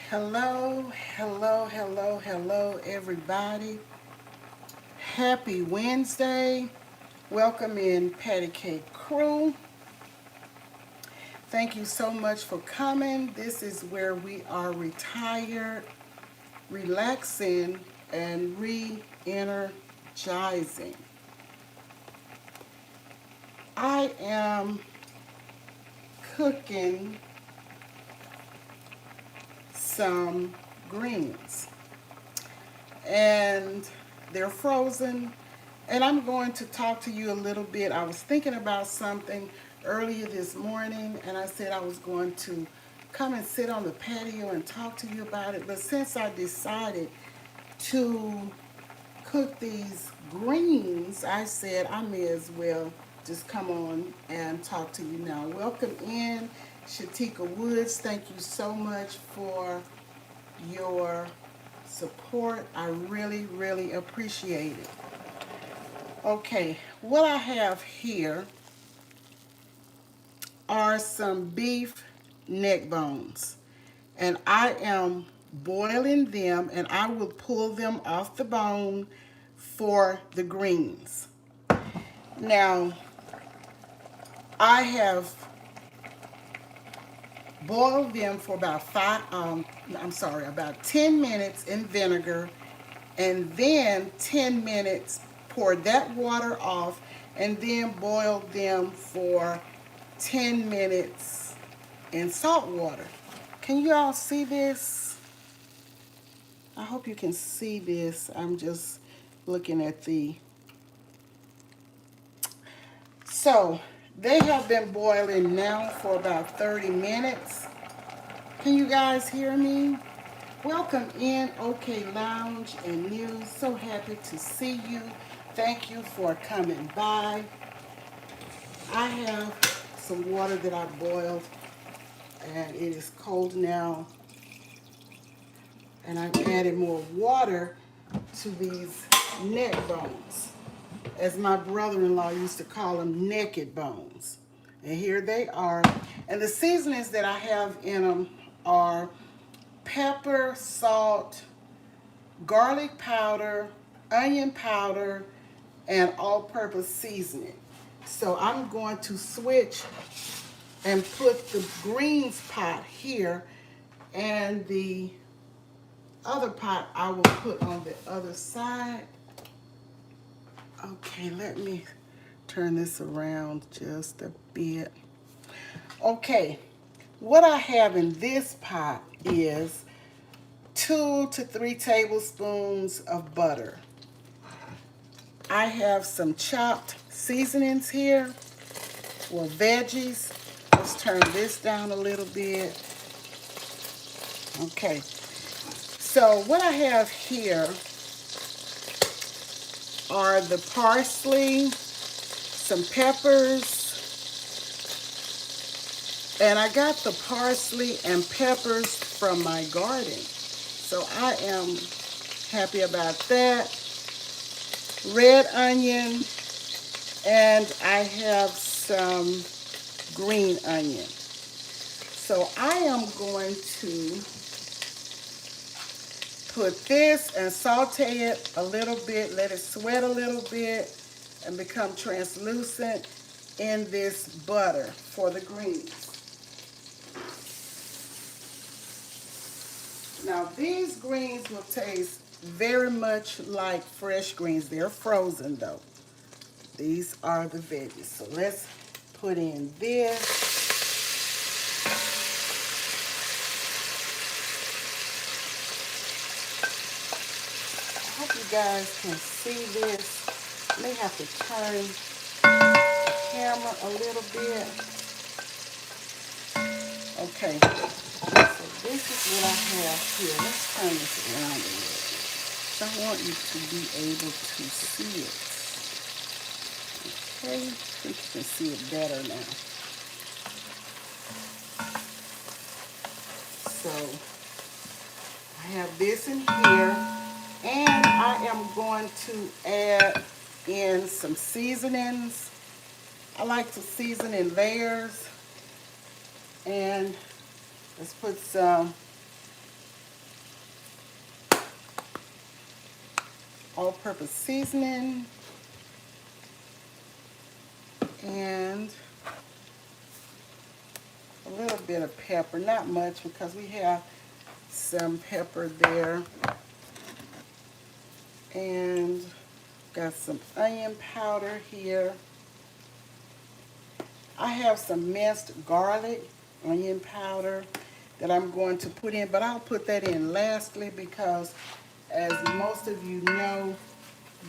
Hello, hello, hello, hello, everybody. Happy Wednesday. Welcome in Patty Cake Crew. Thank you so much for coming. This is where we are retired, relaxing, and re energizing. I am cooking some greens, and they're frozen. And I'm going to talk to you a little bit. I was thinking about something earlier this morning, and I said I was going to come and sit on the patio and talk to you about it. But since I decided to cook these greens, I said I may as well just come on and talk to you now. Welcome in, Shatika Woods. Thank you so much for your support. I really, really appreciate it. Okay, what I have here are some beef neck bones, and I am boiling them, and I will pull them off the bone for the greens. Now, I have boiled them for about 10 minutes in vinegar, and then 10 minutes, poured that water off, and then boiled them for 10 minutes in salt water. Can you all see this? I hope you can see this. I'm just looking at the... So, they have been boiling now for about 30 minutes. Can you guys hear me? Welcome in OK Lounge and News. So happy to see you. Thank you for coming by. I have some water that I boiled, and it is cold now. And I've added more water to these neck bones, as my brother-in-law used to call them, naked bones. And here they are. And the seasonings that I have in them are pepper, salt, garlic powder, onion powder, and all-purpose seasoning. So I'm going to switch and put the greens pot here, and the other pot I will put on the other side. Okay, let me turn this around just a bit. Okay, what I have in this pot is 2 to 3 tablespoons of butter. I have some chopped seasonings here, or veggies. Let's turn this down a little bit. Okay, so what I have here are the parsley, some peppers, and I got the parsley and peppers from my garden. So I am happy about that. Red onion, and I have some green onion. So I am going to put this and saute it a little bit, let it sweat a little bit and become translucent in this butter for the greens. Now these greens will taste very much like fresh greens. They're frozen though. These are the veggies. So let's put in this. I hope you guys can see this. I may have to turn the camera a little bit. Okay, so this is what I have here. Let's turn this around a little bit. So I want you to be able to see it. Okay, I think you can see it better now. So I have this in here, and I am going to add in some seasonings. I like to season in layers, and let's put some all-purpose seasoning, and a little bit of pepper, not much because we have some pepper there. And got some onion powder here. I have some minced garlic, onion powder that I'm going to put in, but I'll put that in lastly because as most of you know,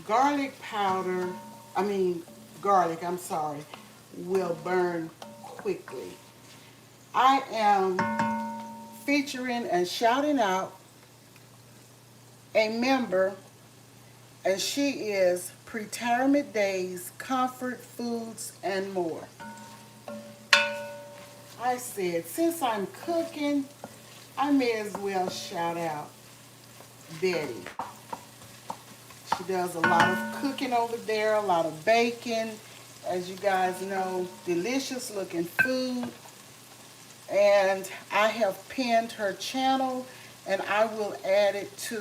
garlic, I'm sorry, will burn quickly. I am featuring and shouting out a member, and she is Pretirement Days, Comfort Foods, and More. I said, since I'm cooking, I may as well shout out Betty. She does a lot of cooking over there, a lot of baking. As you guys know, delicious looking food. And I have pinned her channel, and I will add it to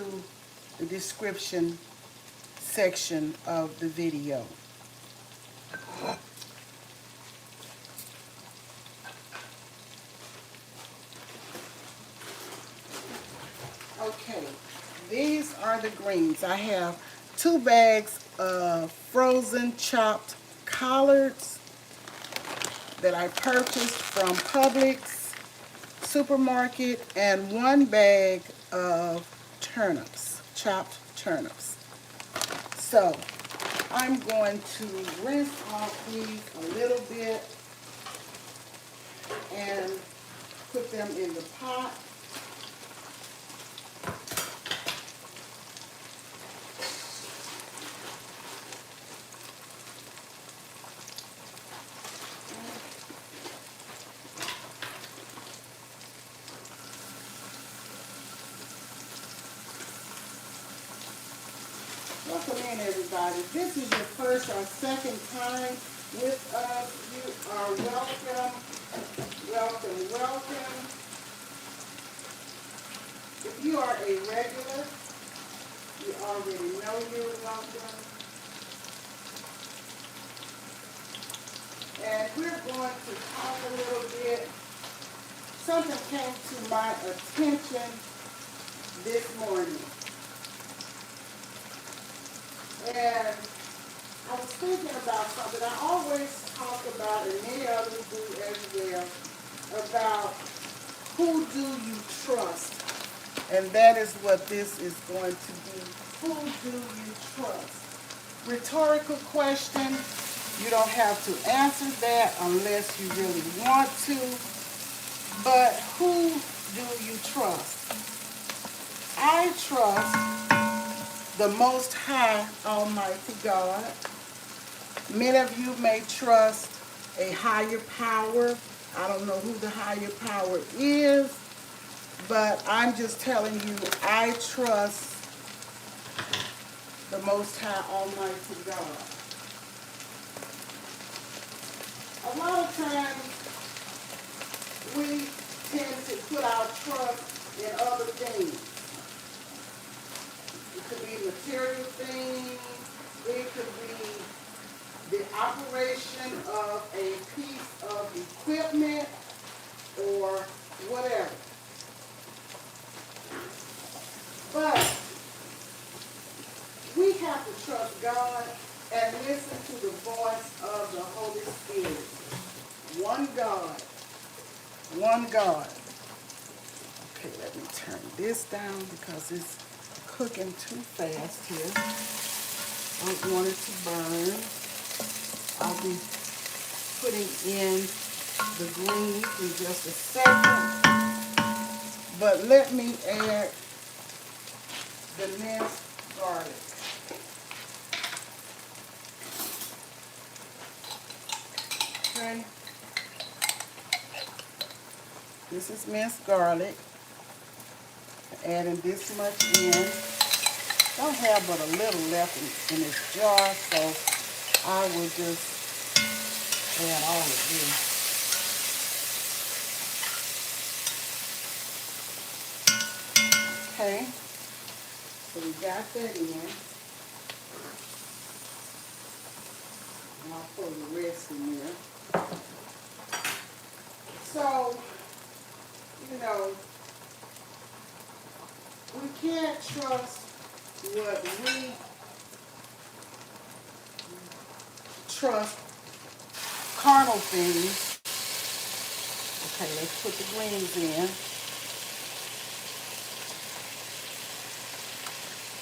the description section of the video. Okay, these are the greens. I have 2 bags of frozen chopped collards that I purchased from Publix supermarket, and 1 bag of turnips, chopped turnips. So I'm going to rinse off these a little bit and put them in the pot. Welcome in, everybody. If this is your first or second time with us, you are welcome, welcome, welcome. If you are a regular, you already know you're welcome. And we're going to talk a little bit. Something came to my attention this morning. And I was thinking about something I always talk about, and many others do as well, about who do you trust? And that is what this is going to be. Who do you trust? Rhetorical question. You don't have to answer that unless you really want to. But who do you trust? I trust the Most High Almighty God. Many of you may trust a higher power. I don't know who the higher power is, but I'm just telling you, I trust the Most High Almighty God. A lot of times, we tend to put our trust in other things. It could be material things. It could be the operation of a piece of equipment or whatever. But we have to trust God and listen to the voice of the Holy Spirit. One God. One God. Okay, let me turn this down because it's cooking too fast here. I don't want it to burn. I'll be putting in the greens in just a second. But let me add the minced garlic. Okay. This is minced garlic. Adding this much in. Don't have but a little left in this jar, so I will just add all of this. Okay, so we got that in. I'll throw the rest in there. So, you know, we can't trust what we trust carnal things. Okay, let's put the greens in.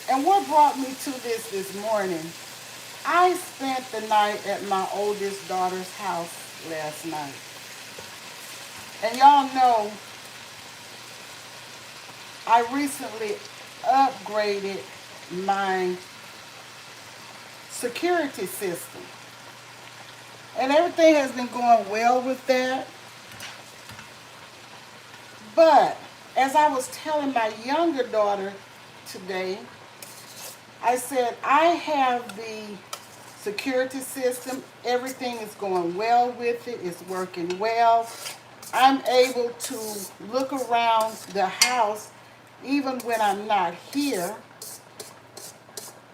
And what brought me to this morning, I spent the night at my oldest daughter's house last night. And y'all know I recently upgraded my security system. And everything has been going well with that. But as I was telling my younger daughter today, I said, I have the security system. Everything is going well with it. It's working well. I'm able to look around the house even when I'm not here.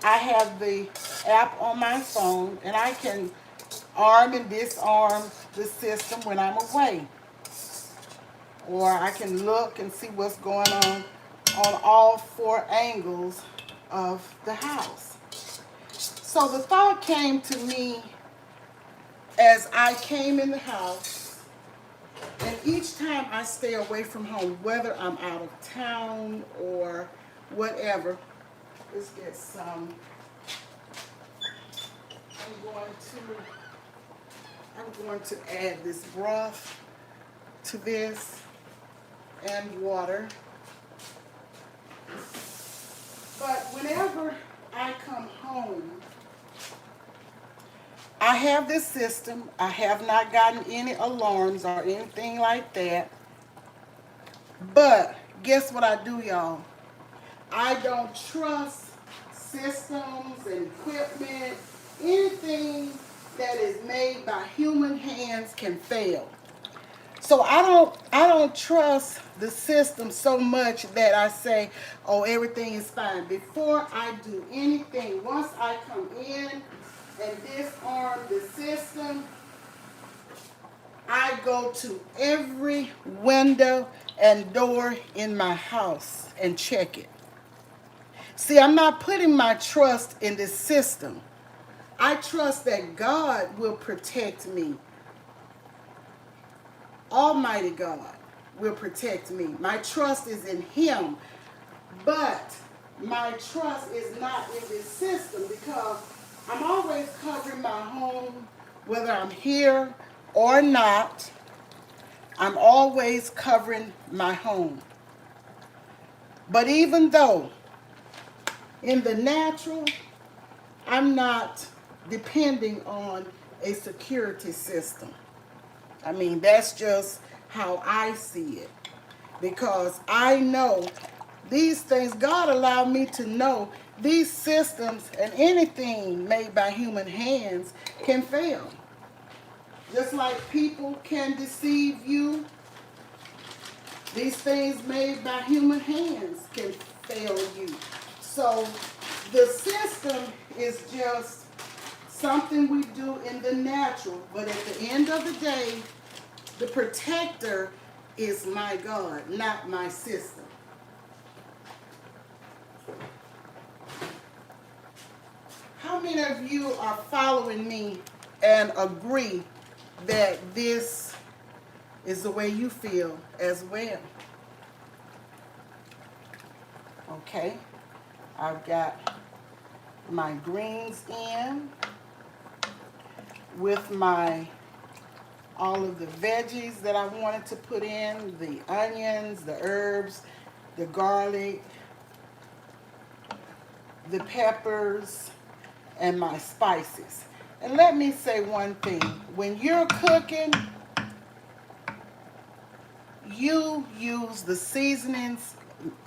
I have the app on my phone and I can arm and disarm the system when I'm away. Or I can look and see what's going on all four angles of the house. So the thought came to me as I came in the house, and each time I stay away from home, whether I'm out of town or whatever, let's get some. I'm going to add this broth to this and water. But whenever I come home, I have this system. I have not gotten any alarms or anything like that. But guess what I do, y'all? I don't trust systems and equipment. Anything that is made by human hands can fail. So I don't trust the system so much that I say, oh, everything is fine. Before I do anything, once I come in and disarm the system, I go to every window and door in my house and check it. See, I'm not putting my trust in this system. I trust that God will protect me. Almighty God will protect me. My trust is in Him. But my trust is not in this system because I'm always covering my home, whether I'm here or not. I'm always covering my home. But even though in the natural, I'm not depending on a security system. I mean, that's just how I see it. Because I know these things, God allowed me to know these systems and anything made by human hands can fail. Just like people can deceive you, these things made by human hands can fail you. So the system is just something we do in the natural, but at the end of the day, the protector is my God, not my system. How many of you are following me and agree that this is the way you feel as well? Okay, I've got my greens in with my all of the veggies that I wanted to put in, the onions, the herbs, the garlic, the peppers, and my spices. And let me say one thing. When you're cooking, you use the seasonings,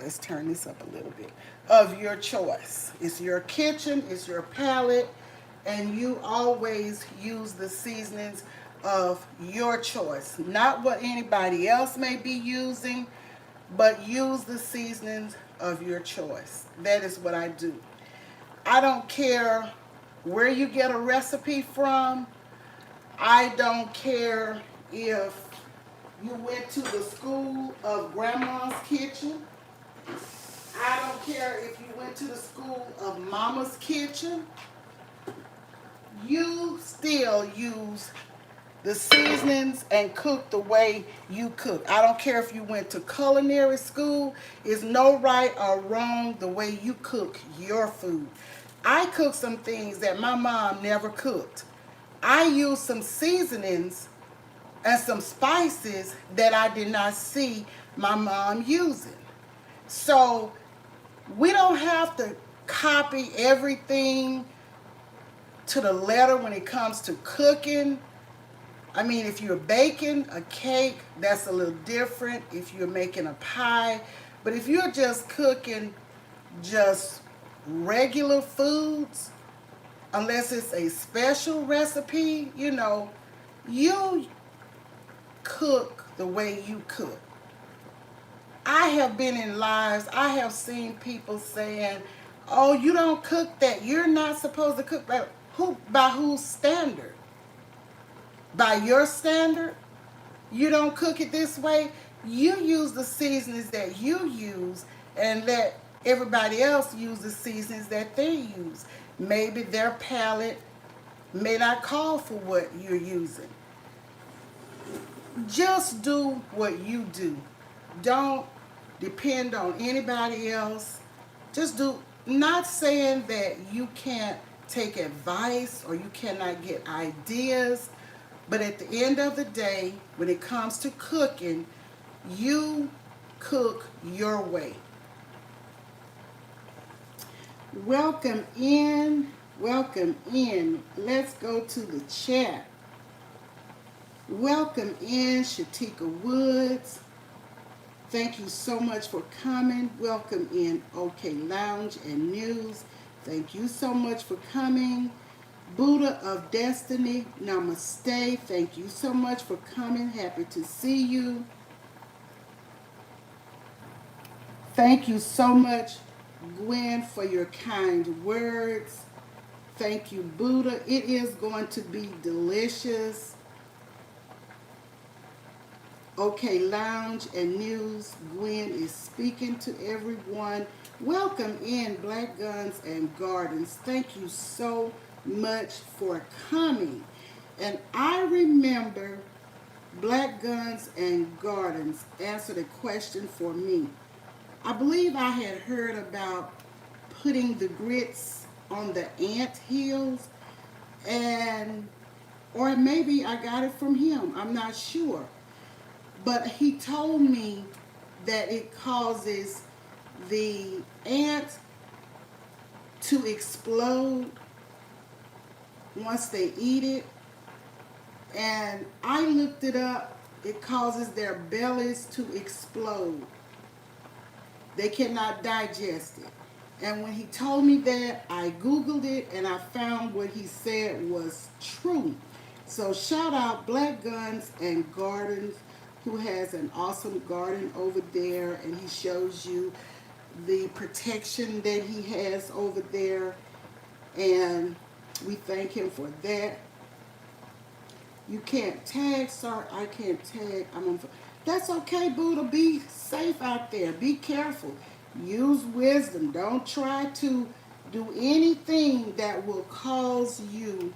let's turn this up a little bit, of your choice. It's your kitchen, it's your palate, and you always use the seasonings of your choice. Not what anybody else may be using, but use the seasonings of your choice. That is what I do. I don't care where you get a recipe from. I don't care if you went to the school of grandma's kitchen. I don't care if you went to the school of mama's kitchen. You still use the seasonings and cook the way you cook. I don't care if you went to culinary school. It's no right or wrong the way you cook your food. I cook some things that my mom never cooked. I use some seasonings and some spices that I did not see my mom using. So we don't have to copy everything to the letter when it comes to cooking. I mean, if you're baking a cake, that's a little different. If you're making a pie, but if you're just cooking just regular foods, unless it's a special recipe, you cook the way you cook. I have been in lives, I have seen people saying, oh, you don't cook that. You're not supposed to cook that. By whose standard? By your standard? You don't cook it this way. You use the seasonings that you use and let everybody else use the seasonings that they use. Maybe their palate may not call for what you're using. Just do what you do. Don't depend on anybody else. Just do, not saying that you can't take advice or you cannot get ideas, but at the end of the day, when it comes to cooking, you cook your way. Welcome in. Welcome in. Let's go to the chat. Welcome in, Shatika Woods. Thank you so much for coming. Welcome in, OK Lounge and News. Thank you so much for coming. Buddha of Destiny, namaste. Thank you so much for coming. Happy to see you. Thank you so much, Gwen, for your kind words. Thank you, Buddha. It is going to be delicious. OK Lounge and News, Gwen is speaking to everyone. Welcome in, Black Guns and Gardens. Thank you so much for coming. And I remember Black Guns and Gardens answered a question for me. I believe I had heard about putting the grits on the ant hills, or maybe I got it from him. I'm not sure. But he told me that it causes the ants to explode once they eat it. And I looked it up. It causes their bellies to explode. They cannot digest it. And when he told me that, I Googled it and I found what he said was true. So shout out Black Guns and Gardens, who has an awesome garden over there, and he shows you the protection that he has over there, and we thank him for that. You can't tag, sir. I can't tag. That's okay, Buddha. Be safe out there. Be careful. Use wisdom. Don't try to do anything that will cause you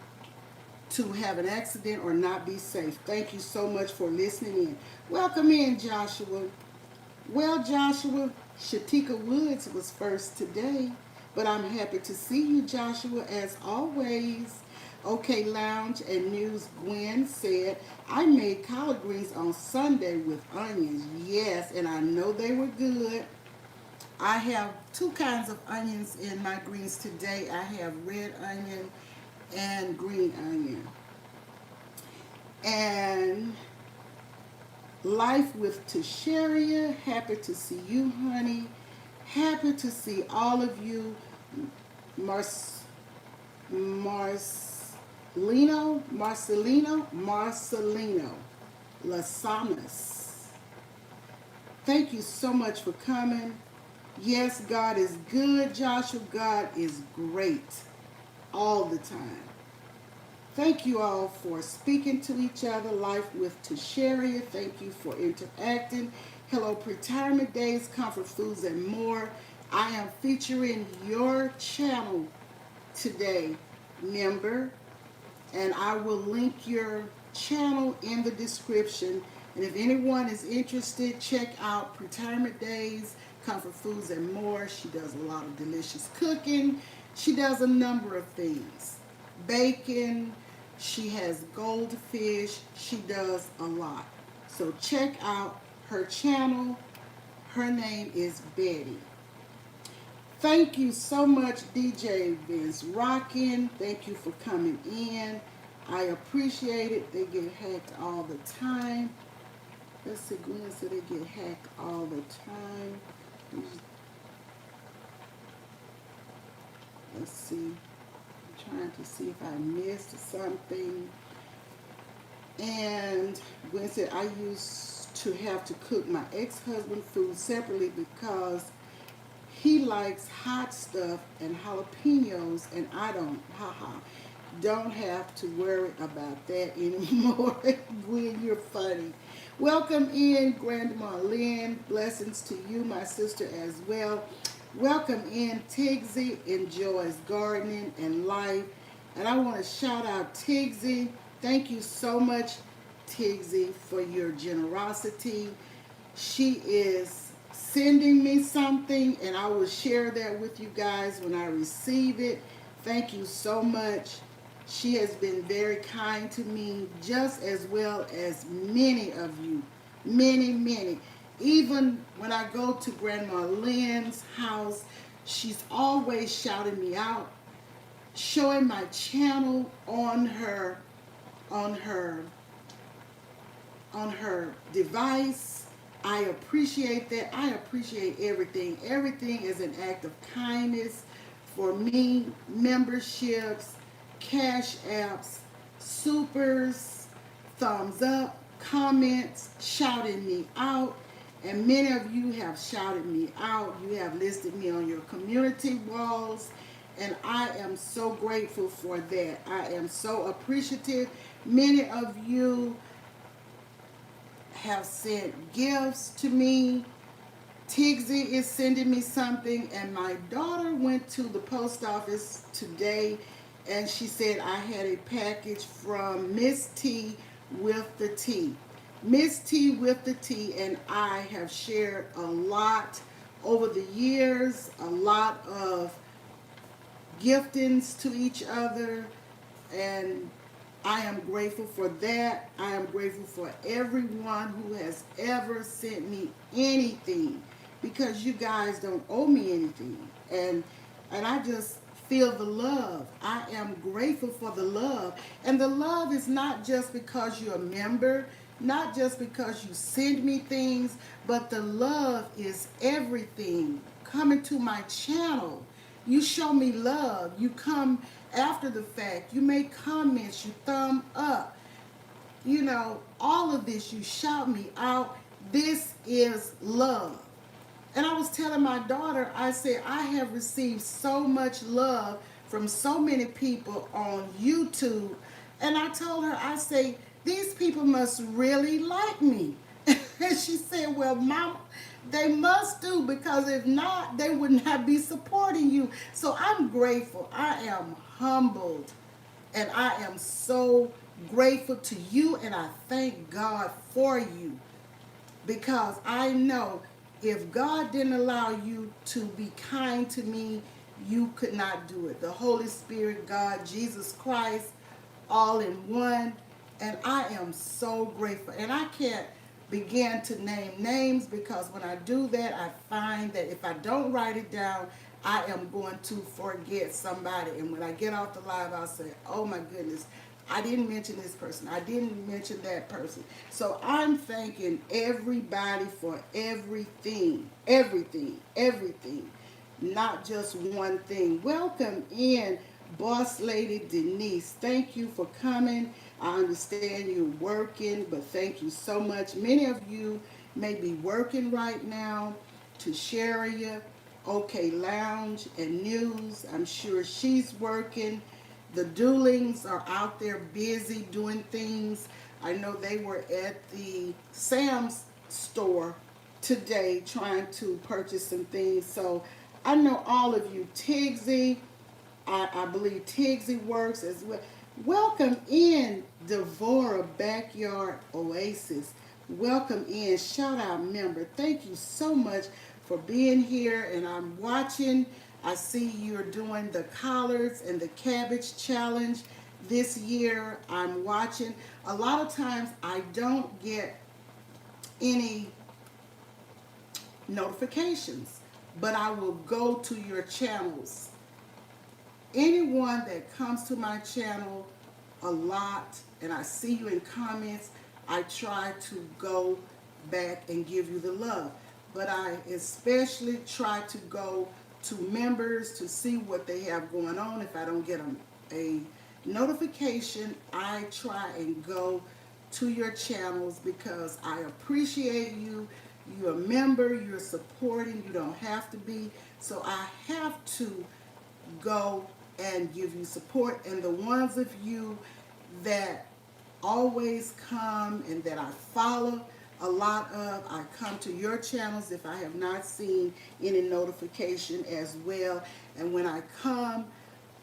to have an accident or not be safe. Thank you so much for listening in. Welcome in, Joshua. Well, Joshua, Shatika Woods was first today, but I'm happy to see you, Joshua, as always. OK Lounge and News, Gwen said, I made collard greens on Sunday with onions. Yes, and I know they were good. I have two kinds of onions in my greens today. I have red onion and green onion. And Life with Tasharia, happy to see you, honey. Happy to see all of you. Marcelino, Lasanas. Thank you so much for coming. Yes, God is good, Joshua. God is great all the time. Thank you all for speaking to each other. Life with Tasharia. Thank you for interacting. Hello, Retirement Days, Comfort Foods, and more. I am featuring your channel today, member, and I will link your channel in the description. And if anyone is interested, check out Retirement Days, Comfort Foods, and more. She does a lot of delicious cooking. She does a number of things. Bacon, she has goldfish, she does a lot. So check out her channel. Her name is Betty. Thank you so much, DJ Vince Rockin'. Thank you for coming in. I appreciate it. They get hacked all the time. Let's see, Gwen said they get hacked all the time. Let's see. I'm trying to see if I missed something. And Gwen said, I used to have to cook my ex-husband food separately because he likes hot stuff and jalapenos, and I don't. Haha. Don't have to worry about that anymore. Gwen, you're funny. Welcome in, Grandma Lynn. Blessings to you, my sister, as well. Welcome in, Tigsy. Enjoys gardening and life. And I want to shout out Tigsy. Thank you so much, Tigsy, for your generosity. She is sending me something, and I will share that with you guys when I receive it. Thank you so much. She has been very kind to me, just as well as many of you. Many, many. Even when I go to Grandma Lynn's house, she's always shouting me out, showing my channel on her on her device. I appreciate that. I appreciate everything. Everything is an act of kindness for me. Memberships, cash apps, supers, thumbs up, comments, shouting me out. And many of you have shouted me out. You have listed me on your community walls. And I am so grateful for that. I am so appreciative. Many of you have sent gifts to me. Tigsy is sending me something, and my daughter went to the post office today, and she said I had a package from Miss T with the T. Miss T with the T and I have shared a lot over the years, a lot of giftings to each other, and I am grateful for that. I am grateful for everyone who has ever sent me anything, because you guys don't owe me anything. And I just feel the love. I am grateful for the love. And the love is not just because you're a member, not just because you send me things, but the love is everything. Coming to my channel, you show me love. You come after the fact. You make comments. You thumb up. You know, all of this. You shout me out. This is love. And I was telling my daughter, I said, I have received so much love from so many people on YouTube. And I told her, I say, these people must really like me. And she said, well, Mom, they must do, because if not, they would not be supporting you. So I'm grateful. I am humbled. And I am so grateful to you, and I thank God for you, because I know if God didn't allow you to be kind to me, you could not do it. The Holy Spirit, God, Jesus Christ, all in one. And I am so grateful. And I can't begin to name names, because when I do that, I find that if I don't write it down, I am going to forget somebody. And when I get off the live, I'll say, oh my goodness, I didn't mention this person. I didn't mention that person. So I'm thanking everybody for everything, everything, everything, not just one thing. Welcome in, Boss Lady Denise. Thank you for coming. I understand you're working, but thank you so much. Many of you may be working right now. To Sharia, OK Lounge, and News, I'm sure she's working. The Doolings are out there busy doing things. I know they were at the Sam's store today trying to purchase some things. So I know all of you. Tigsy, I believe Tigsy works as well. Welcome in, Devora Backyard Oasis. Welcome in, shout out member. Thank you so much for being here. And I'm watching. I see you're doing the collards and the cabbage challenge this year. I'm watching. A lot of times I don't get any notifications, but I will go to your channels. Anyone that comes to my channel a lot and I see you in comments, I try to go back and give you the love. But I especially try to go to members to see what they have going on. If I don't get a notification, I try and go to your channels because I appreciate you. You're a member, you're supporting, you don't have to be. So I have to go and give you support. And the ones of you that always come and that I follow a lot of, I come to your channels if I have not seen any notification as well. And when I come,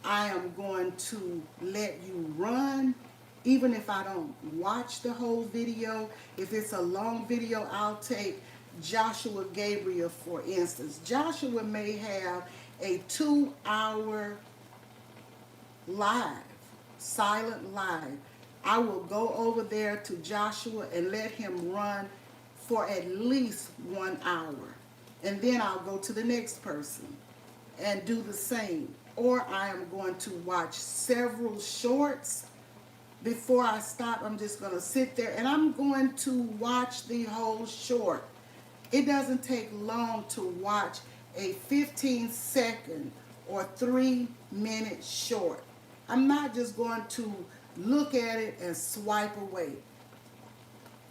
I am going to let you run. Even if I don't watch the whole video, if it's a long video, I'll take Joshua Gabriel, for instance. Joshua may have a 2-hour live, silent live. I will go over there to Joshua and let him run for at least 1 hour. And then I'll go to the next person and do the same. Or I am going to watch several shorts. Before I stop, I'm just going to sit there and I'm going to watch the whole short. It doesn't take long to watch a 15-second or 3-minute short. I'm not just going to look at it and swipe away.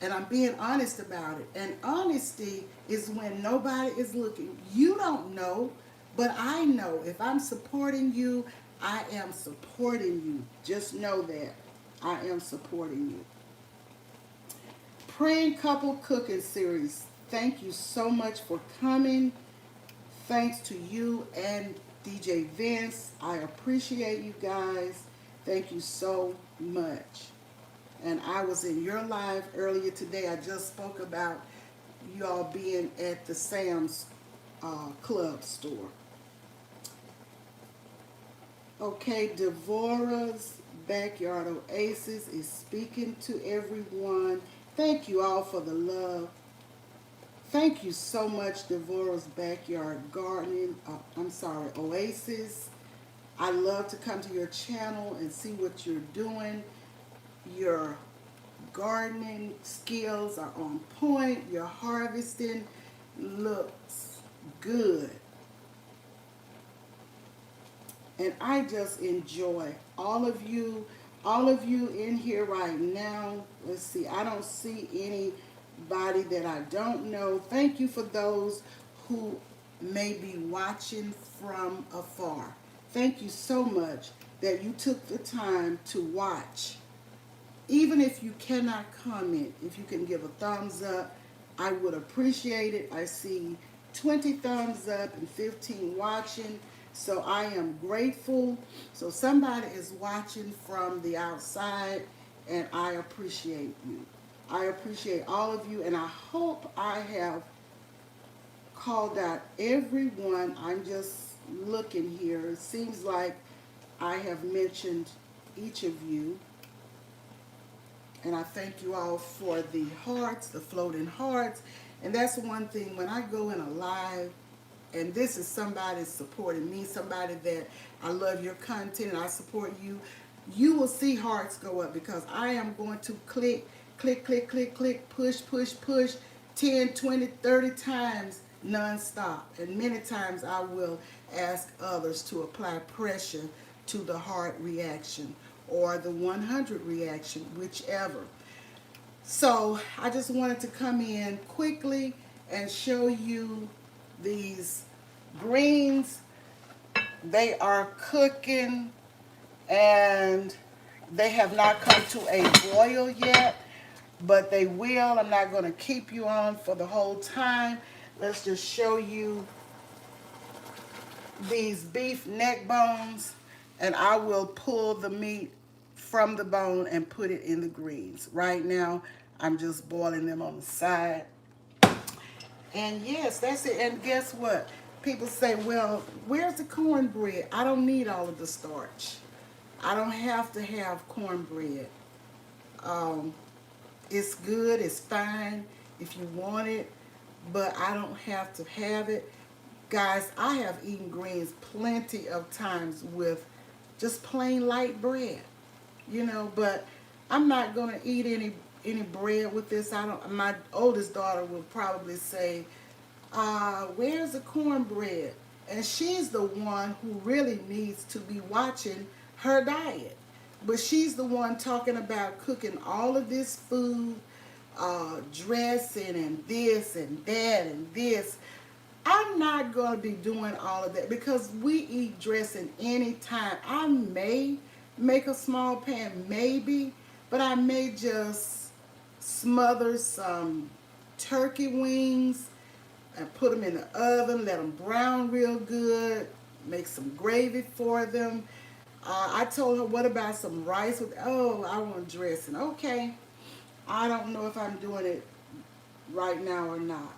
And I'm being honest about it. And honesty is when nobody is looking. You don't know, but I know. If I'm supporting you, I am supporting you. Just know that. I am supporting you. Praying Couple Cooking Series. Thank you so much for coming. Thanks to you and DJ Vince. I appreciate you guys. Thank you so much. And I was in your live earlier today. I just spoke about y'all being at the Sam's Club store. Okay, Devora's Backyard Oasis is speaking to everyone. Thank you all for the love. Thank you so much, Devora's Backyard Gardening. Oasis. I love to come to your channel and see what you're doing. Your gardening skills are on point. Your harvesting looks good. And I just enjoy all of you in here right now. Let's see, I don't see anybody that I don't know. Thank you for those who may be watching from afar. Thank you so much that you took the time to watch. Even if you cannot comment, if you can give a thumbs up, I would appreciate it. I see 20 thumbs up and 15 watching. So I am grateful. So somebody is watching from the outside, and I appreciate you. I appreciate all of you, and I hope I have called out everyone. I'm just looking here. It seems like I have mentioned each of you. And I thank you all for the hearts, the floating hearts. And that's one thing, when I go in a live, and this is somebody supporting me, somebody that I love your content and I support you, you will see hearts go up because I am going to click, click, click, click, click, push, push, push, 10, 20, 30 times nonstop. And many times I will ask others to apply pressure to the heart reaction or the 100 reaction, whichever. So I just wanted to come in quickly and show you these greens. They are cooking and they have not come to a boil yet, but they will. I'm not going to keep you on for the whole time. Let's just show you these beef neck bones, and I will pull the meat from the bone and put it in the greens. Right now, I'm just boiling them on the side. And yes, that's it. And guess what? People say, well, where's the cornbread? I don't need all of the starch. I don't have to have cornbread. Um, it's good, it's fine if you want it, but I don't have to have it. Guys, I have eaten greens plenty of times with just plain light bread, but I'm not going to eat any bread with this. I don't. My oldest daughter will probably say, where's the cornbread? And she's the one who really needs to be watching her diet. But she's the one talking about cooking all of this food, dressing and this and that and this. I'm not going to be doing all of that because we eat dressing anytime. I may make a small pan, maybe, but I may just smother some turkey wings and put them in the oven, let them brown real good, make some gravy for them. I told her, what about some rice with, oh, I want dressing. Okay, I don't know if I'm doing it right now or not.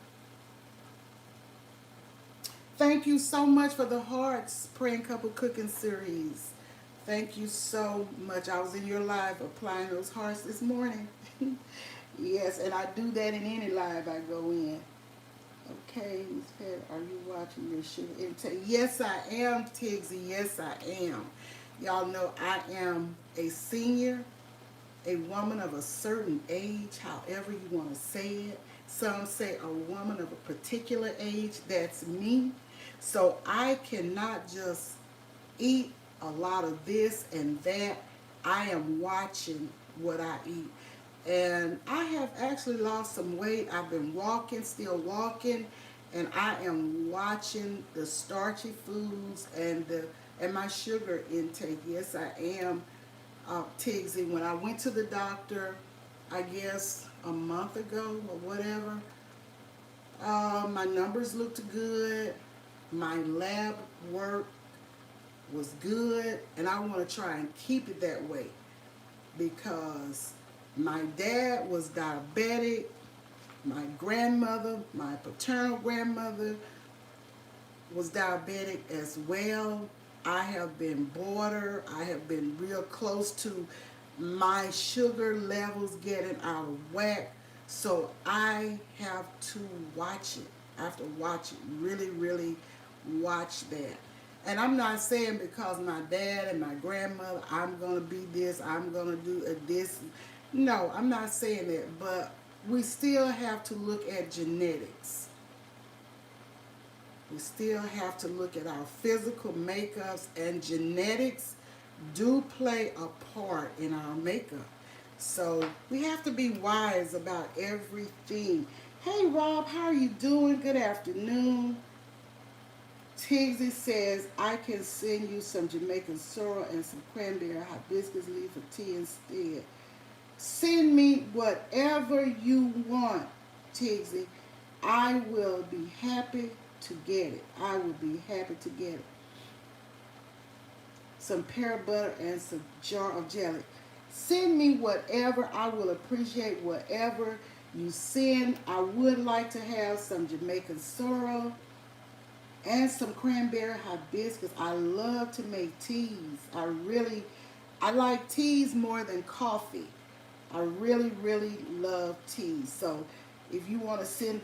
Thank you so much for the hearts, Praying Couple Cooking Series. Thank you so much. I was in your live applying those hearts this morning. Yes, and I do that in any live I go in. Okay, Ms. Pat, are you watching your sugar intake? Yes, I am, Tigsy. Yes, I am. Y'all know I am a senior, a woman of a certain age, however you want to say it. Some say a woman of a particular age. That's me. So I cannot just eat a lot of this and that. I am watching what I eat. And I have actually lost some weight. I've been walking, still walking, and I am watching the starchy foods and my sugar intake. Yes, I am, Tigsy. When I went to the doctor, I guess a month ago or whatever, my numbers looked good. My lab work was good, and I want to try and keep it that way because my dad was diabetic. My grandmother, my paternal grandmother, was diabetic as well. I have been border. I have been real close to my sugar levels getting out of whack. So I have to watch it. I have to watch it. Really, really watch that. And I'm not saying because my dad and my grandmother, I'm going to be this, I'm going to do this. No, I'm not saying that. But we still have to look at genetics. We still have to look at our physical makeups, and genetics do play a part in our makeup. So we have to be wise about everything. Hey Rob, how are you doing? Good afternoon. Tigsy says, I can send you some Jamaican sorrel and some cranberry hibiscus leaf for tea instead. Send me whatever you want, Tigsy. I will be happy to get it. I will be happy to get it. Some pear butter and some jar of jelly. Send me whatever. I will appreciate whatever you send. I would like to have some Jamaican sorrel and some cranberry hibiscus. I love to make teas. I like teas more than coffee. I really, really love teas. So if you want to send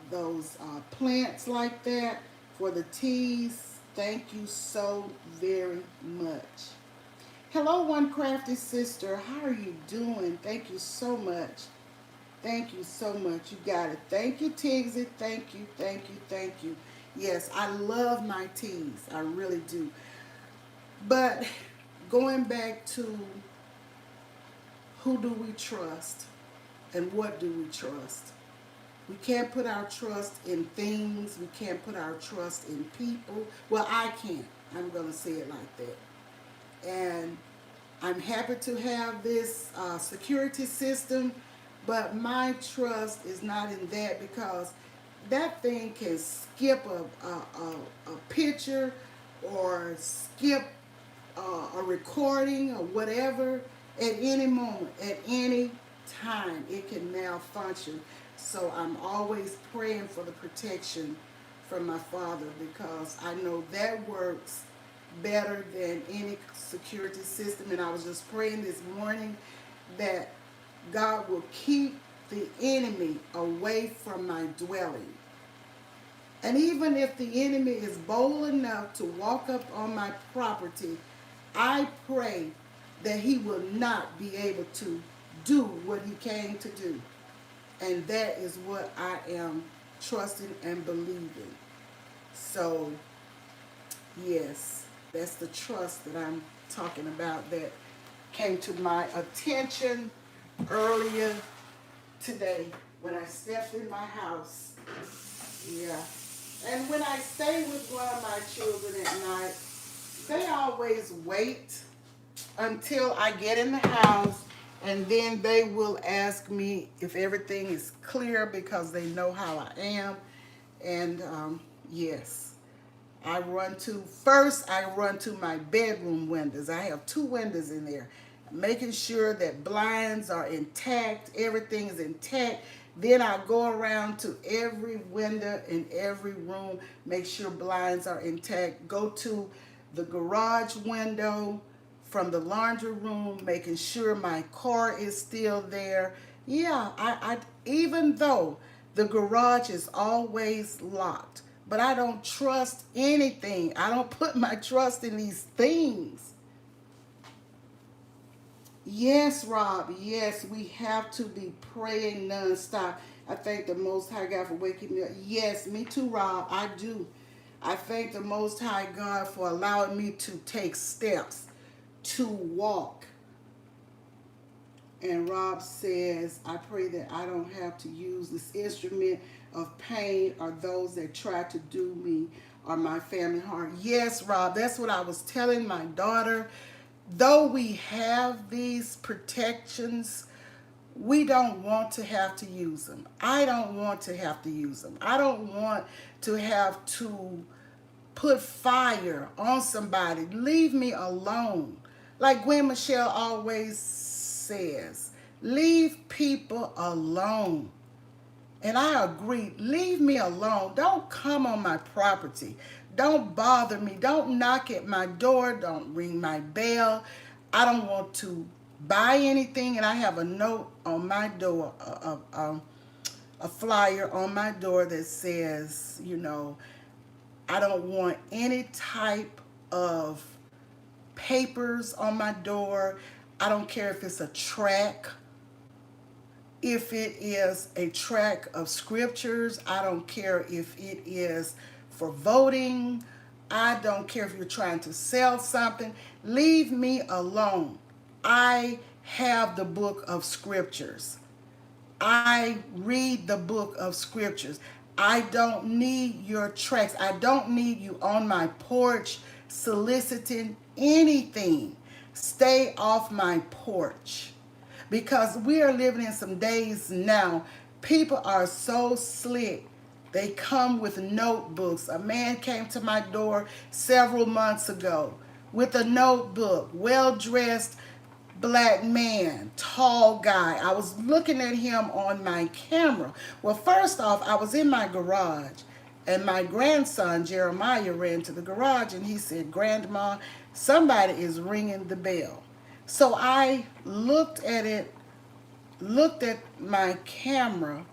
those plants like that for the teas, thank you so very much. Hello, One Crafty Sister. How are you doing? Thank you so much. Thank you so much. You got it. Thank you, Tigsy. Thank you, thank you, thank you. Yes, I love my teas. I really do. But going back to who do we trust and what do we trust? We can't put our trust in things. We can't put our trust in people. Well, I can't. I'm going to say it like that. And I'm happy to have this security system, but my trust is not in that because that thing can skip a picture or skip a recording or whatever at any moment, at any time. It can malfunction. So I'm always praying for the protection from my father because I know that works better than any security system. And I was just praying this morning that God will keep the enemy away from my dwelling. And even if the enemy is bold enough to walk up on my property, I pray that he will not be able to do what he came to do. And that is what I am trusting and believing. So, yes, that's the trust that I'm talking about that came to my attention earlier today when I stepped in my house. Yeah. And when I stay with one of my children at night, they always wait until I get in the house, and then they will ask me if everything is clear because they know how I am. And yes, I run to my bedroom windows. I have 2 windows in there, making sure that blinds are intact, everything is intact. Then I go around to every window in every room, make sure blinds are intact. Go to the garage window from the laundry room, making sure my car is still there. Yeah, I even though the garage is always locked, but I don't trust anything. I don't put my trust in these things. Yes, Rob. Yes, we have to be praying nonstop. I thank the Most High God for waking me up. Yes, me too, Rob. I do. I thank the Most High God for allowing me to take steps to walk. And Rob says, I pray that I don't have to use this instrument of pain or those that try to do me or my family harm. Yes, Rob, that's what I was telling my daughter. Though we have these protections, we don't want to have to use them. I don't want to have to use them. I don't want to have to put fire on somebody. Leave me alone. Like Gwen Michelle always says, leave people alone. And I agree. Leave me alone. Don't come on my property. Don't bother me. Don't knock at my door. Don't ring my bell. I don't want to buy anything. And I have a note on my door, a flyer on my door that says, I don't want any type of papers on my door. I don't care if it's a tract. If it is a tract of scriptures, I don't care if it is for voting. I don't care if you're trying to sell something. Leave me alone. I have the book of scriptures. I read the book of scriptures. I don't need your tracts. I don't need you on my porch soliciting anything. Stay off my porch. Because we are living in some days now, people are so slick. They come with notebooks. A man came to my door several months ago with a notebook, well-dressed black man, tall guy. I was looking at him on my camera. Well, first off, I was in my garage, and my grandson, Jeremiah, ran to the garage, and he said, Grandma, somebody is ringing the bell. So I looked at my camera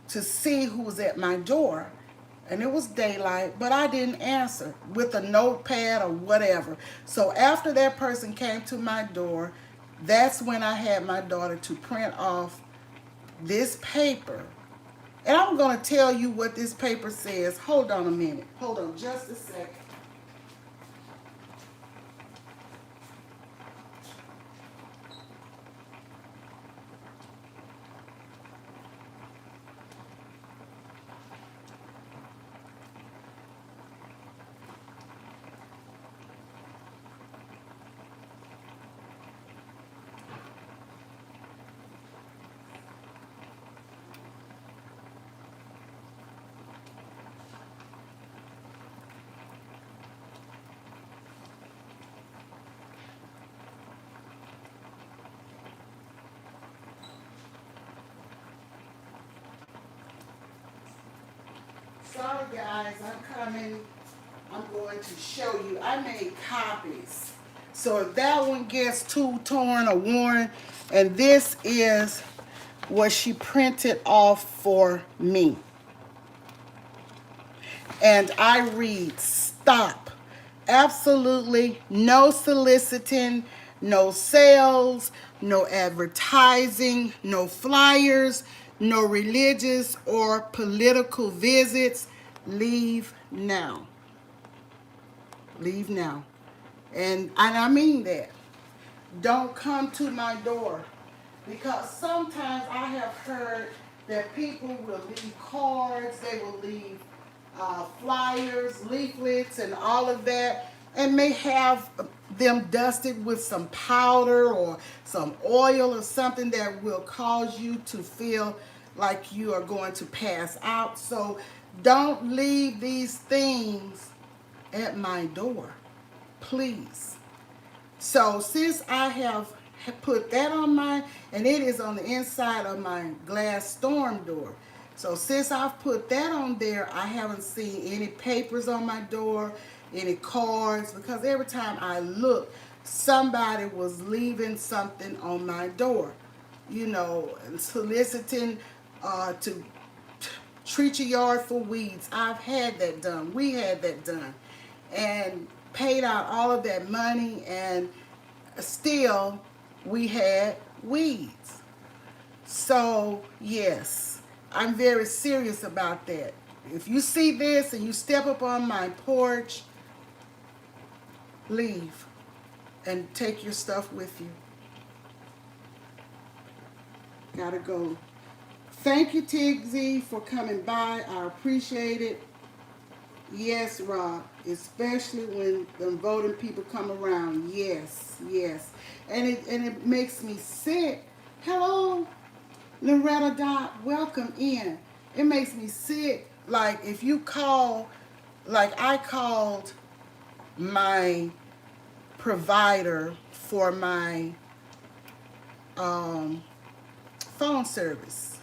to see who was at my door, and it was daylight, but I didn't answer with a notepad or whatever. So after that person came to my door, that's when I had my daughter to print off this paper. And I'm going to tell you what this paper says. Hold on a minute. Hold on just a second. Sorry guys, I'm going to show you. I made copies. So if that one gets too torn or worn, and this is what she printed off for me. And I read, stop. Absolutely no soliciting, no sales, no advertising, no flyers, no religious or political visits. Leave now. Leave now. And I mean that. Don't come to my door. Because sometimes I have heard that people will leave cards, they will leave flyers, leaflets, and all of that, and may have them dusted with some powder or some oil or something that will cause you to feel like you are going to pass out. So don't leave these things at my door, please. So since I have put that on my, and it is on the inside of my glass storm door. So since I've put that on there, I haven't seen any papers on my door, any cards, because every time I look, somebody was leaving something on my door, you know, soliciting to treat your yard for weeds. I've had that done. We had that done. And paid out all of that money, and still we had weeds. So yes, I'm very serious about that. If you see this and you step up on my porch, leave and take your stuff with you. Gotta go. Thank you, Tigsy, for coming by. I appreciate it. Yes, Rob, especially when the voting people come around. Yes, yes. And it makes me sick. Hello, Loretta Dot, welcome in. It makes me sick. Like if you call, like I called my provider for my phone service.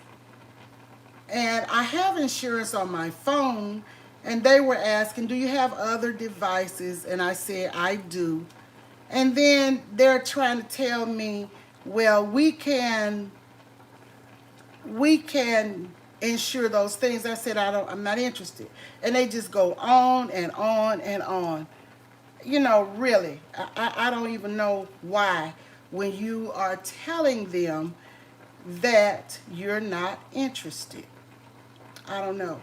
And I have insurance on my phone, and they were asking, do you have other devices? And I said, I do. And then they're trying to tell me, well, we can insure those things. I said, I'm not interested. And they just go on and on and on. You know, really, I don't even know why when you are telling them that you're not interested. I don't know.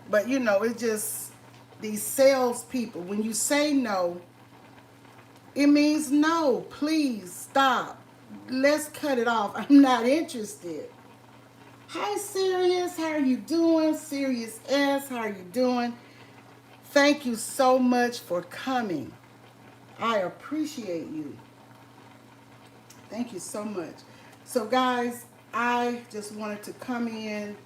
But, you know, it's just these salespeople. When you say no, it means no. Please stop. Let's cut it off. I'm not interested. Hi, Sirius. How are you doing? Sirius S, how are you doing? Thank you so much for coming. I appreciate you. Thank you so much. So, guys, I just wanted to come in.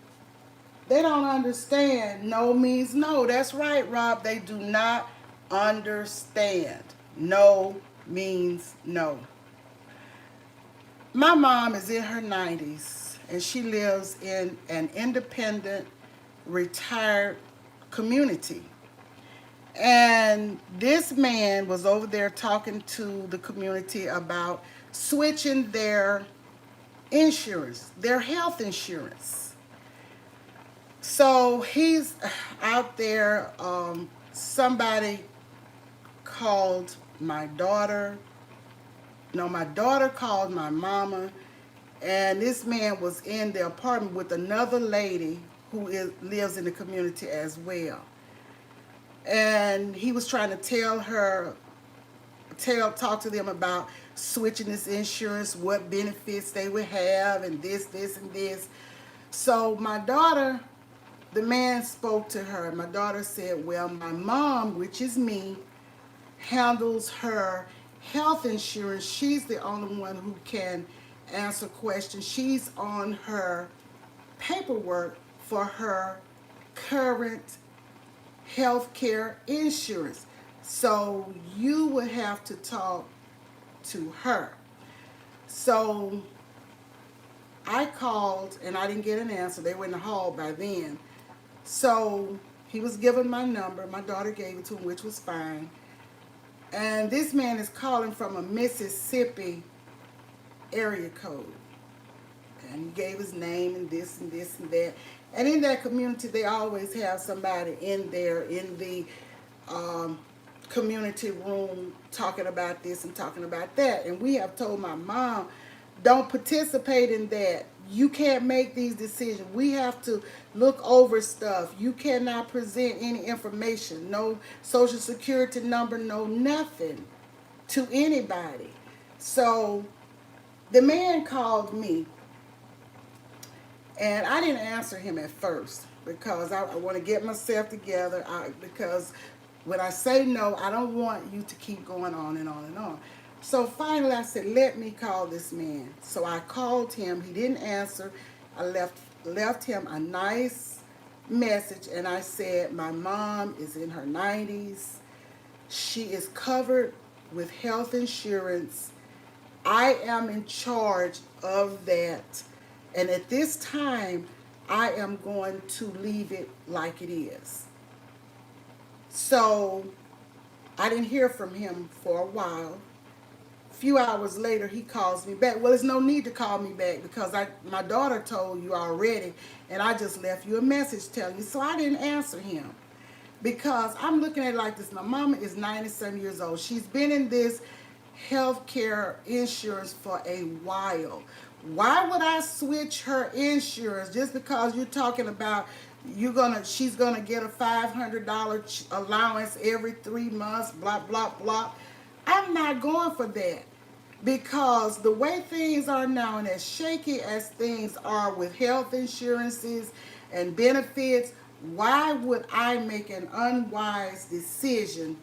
They don't understand. No means no. That's right, Rob. They do not understand. No means no. My mom is in her 90s, and she lives in an independent, retired community. And this man was over there talking to the community about switching their insurance, their health insurance. So he's out there. Somebody called my daughter. No, my daughter called my mama. And this man was in the apartment with another lady who lives in the community as well. And he was trying to talk to them about switching this insurance, what benefits they would have, and this, and this. So my daughter, the man spoke to her. My daughter said, well, my mom, which is me, handles her health insurance. She's the only one who can answer questions. She's on her paperwork for her current health care insurance. So you would have to talk to her. So I called and I didn't get an answer. They were in the hall by then. So He was given my number. My daughter gave it to him, which was fine. And this man is calling from a Mississippi area code. And he gave his name and this and this and that. And in that community, they always have somebody in there in the um, community room talking about this and talking about that. And we have told my mom, don't participate in that. You can't make these decisions. We have to look over stuff. You cannot present any information, no social security number, no nothing to anybody. So the man called me, and I didn't answer him at first because I want to get myself together. Because when I say no, I don't want you to keep going on and on and on. So finally I said, let me call this man. So I called him. He didn't answer. I left him a nice message, and I said, my mom is in her 90s. She is covered with health insurance. I am in charge of that. And at this time, I am going to leave it like it is. So I didn't hear from him for a while. A few hours later, he calls me back. Well, there's no need to call me back because my daughter told you already, and I just left you a message telling you. So I didn't answer him because I'm looking at it like this. My mama is 97 years old. She's been in this healthcare insurance for a while. Why would I switch her insurance just because you're talking about she's gonna get a $500 allowance every 3 months, blah blah blah? I'm not going for that because the way things are now, and as shaky as things are with health insurances and benefits, why would I make an unwise decision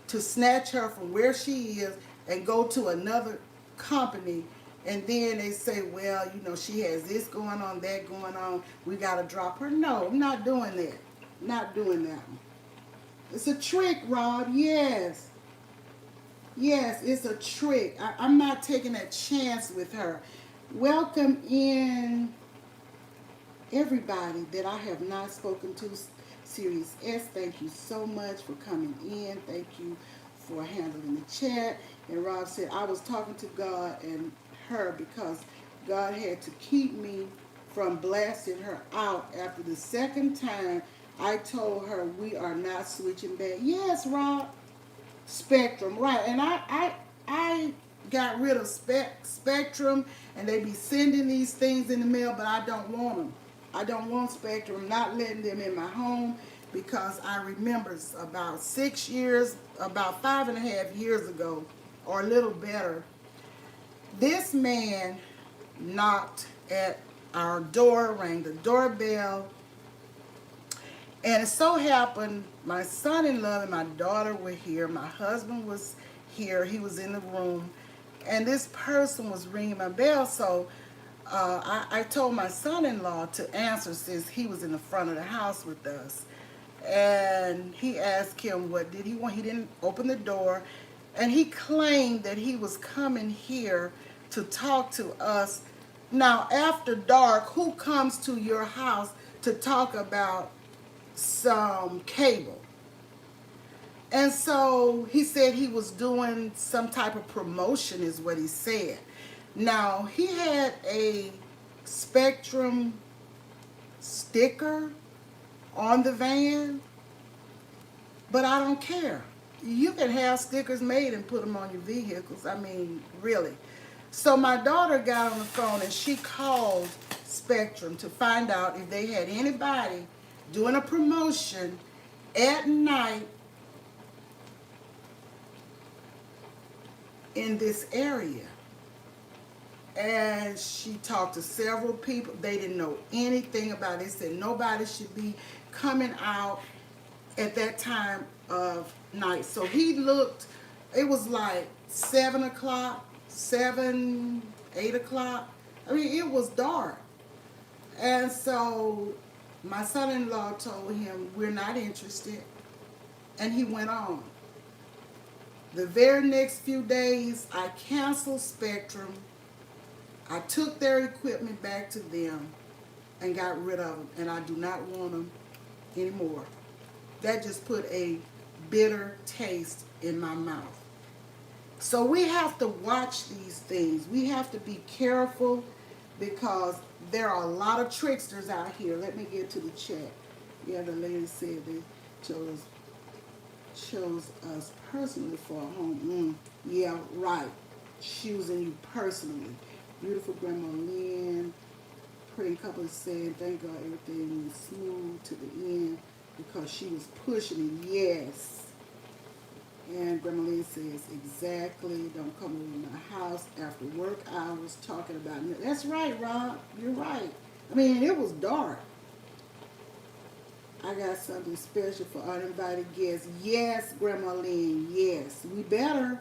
to snatch her from where she is and go to another company, and then they say, well, she has this going on, that going on, we got to drop her? No, I'm not doing that. Not doing that. It's a trick, Rob. Yes. Yes, it's a trick. I'm not taking a chance with her. Welcome in everybody that I have not spoken to. Series S, thank you so much for coming in. Thank you for handling the chat. And Rob said, I was talking to God and her because God had to keep me from blasting her out after the second time I told her we are not switching back. Yes, Rob. Spectrum, right. And I got rid of Spectrum, and they be sending these things in the mail, but I don't want them. I don't want Spectrum. I'm not letting them in my home because I remember about 6 years, about 5.5 years ago, or a little better, this man knocked at our door, rang the doorbell, and it so happened my son-in-law and my daughter were here. My husband was here. He was in the room, and this person was ringing my bell. So I told my son-in-law to answer since he was in the front of the house with us. And he asked him what did he want. He didn't open the door, and he claimed that he was coming here to talk to us. Now, after dark, who comes to your house to talk about some cable? And so he said he was doing some type of promotion is what he said. Now, he had a Spectrum sticker on the van, but I don't care. You can have stickers made and put them on your vehicles. I mean, really. So my daughter got on the phone and she called Spectrum to find out if they had anybody doing a promotion at night in this area. And she talked to several people. They didn't know anything about it. They said nobody should be coming out at that time of night. So he looked, it was like 7 o'clock, 7, 8 o'clock. I mean, it was dark. And so my son-in-law told him, we're not interested. And he went on. The very next few days, I canceled Spectrum. I took their equipment back to them and got rid of them. And I do not want them anymore. that just put a bitter taste in my mouth. So we have to watch these things. We have to be careful because there are a lot of tricksters out here. Let me get to the chat. Yeah, the lady said they chose us personally for a home. Yeah, right. Choosing you personally. Beautiful Grandma Lynn. Pretty couple said, thank God everything went smooth to the end because she was pushing it. Yes. And Grandma Lynn says, exactly. Don't come over my house after work hours talking about it. That's right, Rob. You're right. I mean, it was dark. I got something special for uninvited guests. Yes, Grandma Lynn, yes. We better.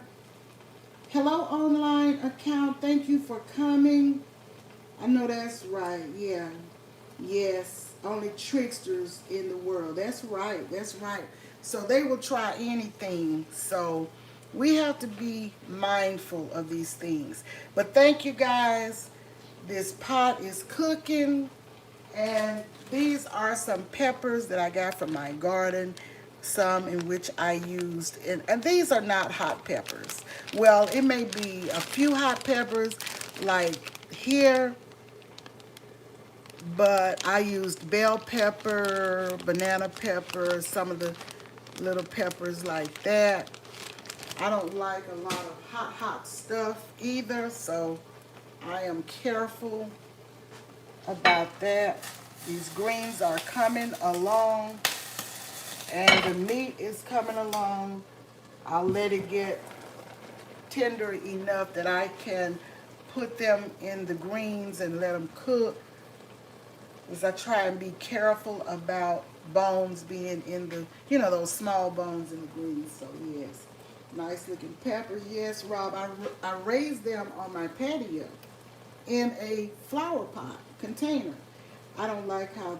Hello, online account. Thank you for coming. I know that's right. Yeah. Yes. Only tricksters in the world. That's right. That's right. So they will try anything. So we have to be mindful of these things. But thank you guys. This pot is cooking. And these are some peppers that I got from my garden, some in which I used, and these are not hot peppers. Well, it may be a few hot peppers like here, but I used bell pepper, banana pepper, some of the little peppers like that. I don't like a lot of hot stuff either, so I am careful about that. These greens are coming along and the meat is coming along. I'll let it get tender enough that I can put them in the greens and let them cook, as I try and be careful about bones being in the, those small bones in the greens. So yes, nice looking peppers. Yes, Rob, I raised them on my patio in a flower pot container. I don't like how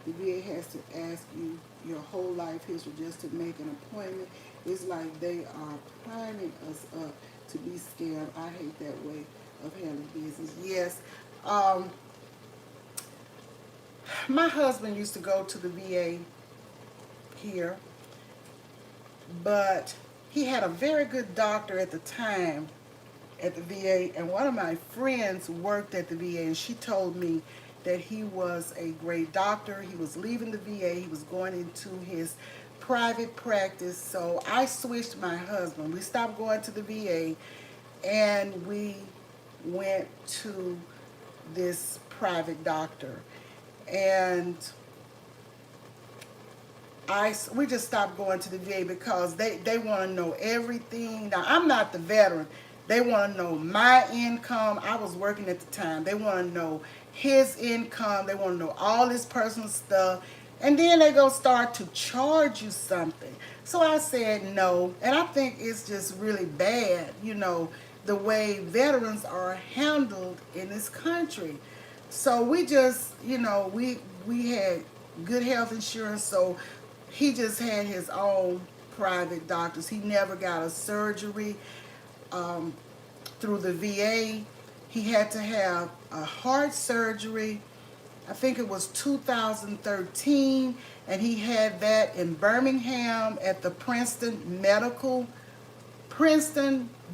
the VA has to ask you your whole life history just to make an appointment. It's like they are priming us up to be scammed. I hate that way of handling business. Yes. My husband used to go to the VA here, but he had a very good doctor at the time at the VA, and one of my friends worked at the VA, and she told me that he was a great doctor. He was leaving the VA. He was going into his private practice. So I switched my husband. We stopped going to the VA, and we went to this private doctor. And we just stopped going to the VA because they want to know everything. Now, I'm not the veteran. They want to know my income. I was working at the time. They want to know his income. They want to know all his personal stuff. And then they go start to charge you something. So I said no. And I think it's just really bad, the way veterans are handled in this country. So we just, we had good health insurance, so he just had his own private doctors. He never got a surgery through the VA. He had to have a heart surgery. I think it was 2013, and he had that in Birmingham at the Princeton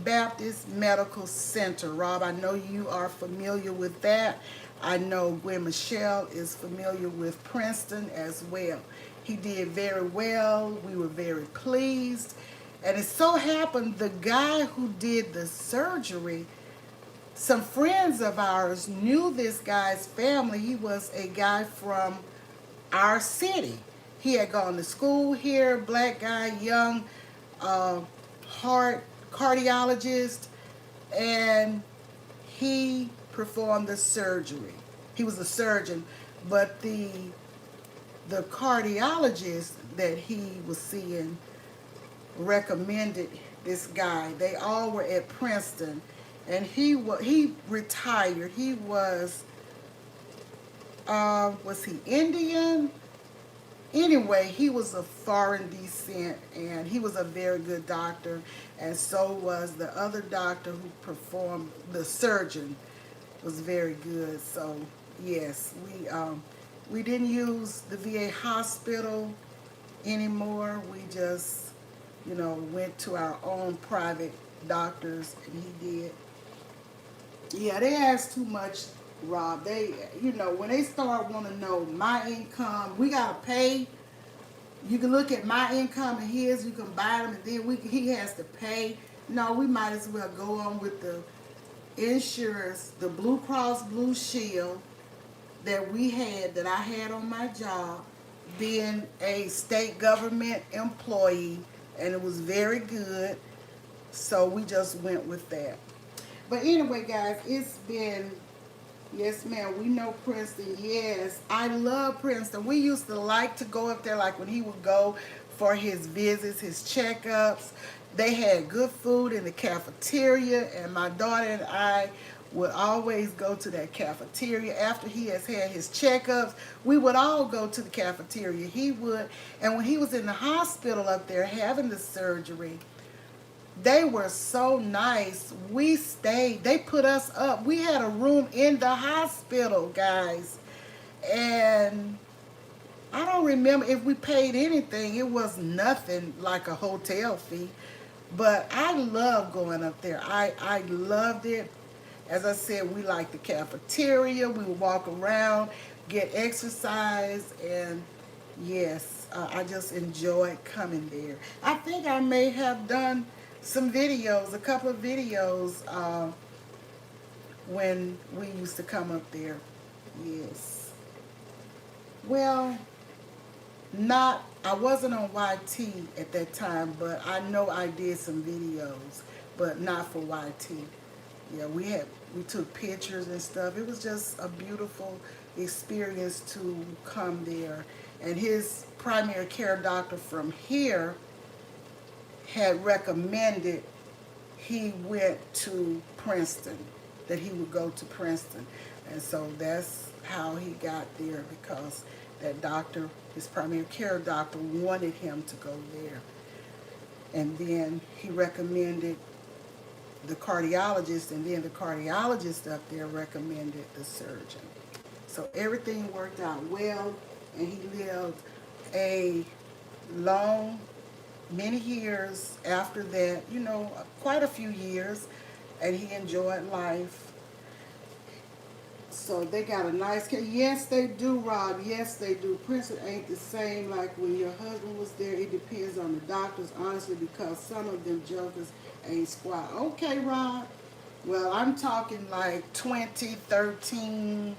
Baptist Medical Center. Rob, I know you are familiar with that. I know Gwen Michelle is familiar with Princeton as well. He did very well. We were very pleased. And it so happened the guy who did the surgery, some friends of ours knew this guy's family. He was a guy from our city. He had gone to school here, black guy, young, heart cardiologist, and he performed the surgery. He was a surgeon, but the cardiologist that he was seeing recommended this guy. They all were at Princeton, and he retired. He was he Indian? Anyway, he was of foreign descent, and he was a very good doctor, and so was the other doctor who performed, the surgeon was very good. So yes, we didn't use the VA hospital anymore. We just, went to our own private doctors, and he did. Yeah, they ask too much, Rob. When they start want to know my income, we gotta pay. You can look at my income and his. You can buy them, and then he has to pay. No, we might as well go on with the insurance, the Blue Cross Blue Shield that I had on my job, being a state government employee, and it was very good. So we just went with that. But anyway, guys, it's been, yes, ma'am, we know Princeton. Yes, I love Princeton. We used to like to go up there, like when he would go for his visits, his checkups. They had good food in the cafeteria, and my daughter and I would always go to that cafeteria. After he has had his checkups, we would all go to the cafeteria. He would, and when he was in the hospital up there having the surgery, they were so nice. We stayed. They put us up. We had a room in the hospital, guys. And I don't remember if we paid anything. It was nothing like a hotel fee. But I love going up there. I loved it. As I said, we liked the cafeteria. We would walk around, get exercise, and yes, I just enjoyed coming there. I think I may have done some videos, a couple of videos, when we used to come up there. Yes. Well, I wasn't on YT at that time, but I know I did some videos, but not for YT. Yeah, we took pictures and stuff. It was just a beautiful experience to come there. And his primary care doctor from here had recommended he went to Princeton, that he would go to Princeton. And so that's how he got there, because that doctor, his primary care doctor, wanted him to go there. And then he recommended the cardiologist, and then the cardiologist up there recommended the surgeon. So everything worked out well, and he lived a long, many years after that, quite a few years, and he enjoyed life. So they got a nice care. Yes, they do, Rob. Yes, they do. Princeton ain't the same like when your husband was there. It depends on the doctors, honestly, because some of them jokers ain't squat. Okay, Rob. Well, I'm talking like 2013,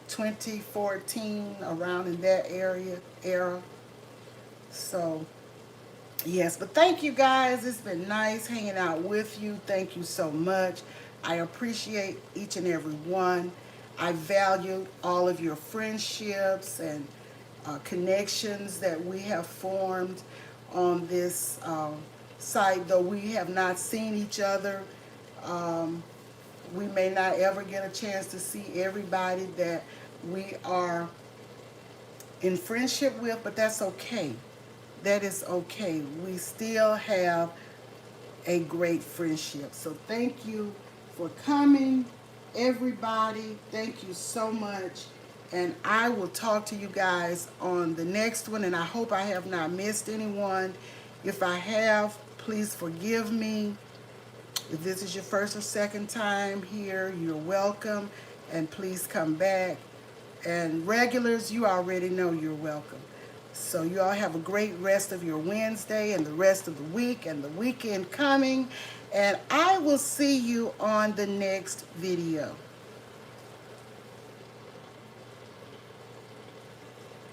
2014, around in that era. So, yes, but thank you guys. It's been nice hanging out with you. Thank you so much. I appreciate each and every one. I value all of your friendships and connections that we have formed on this site. Though we have not seen each other, we may not ever get a chance to see everybody that we are in friendship with, but that's okay. That is okay. We still have a great friendship. So thank you for coming, everybody. Thank you so much. And I will talk to you guys on the next one. And I hope I have not missed anyone. If I have, please forgive me. If this is your first or second time here, you're welcome. And please come back. And regulars, you already know you're welcome. So you all have a great rest of your Wednesday and the rest of the week and the weekend coming. And I will see you on the next video.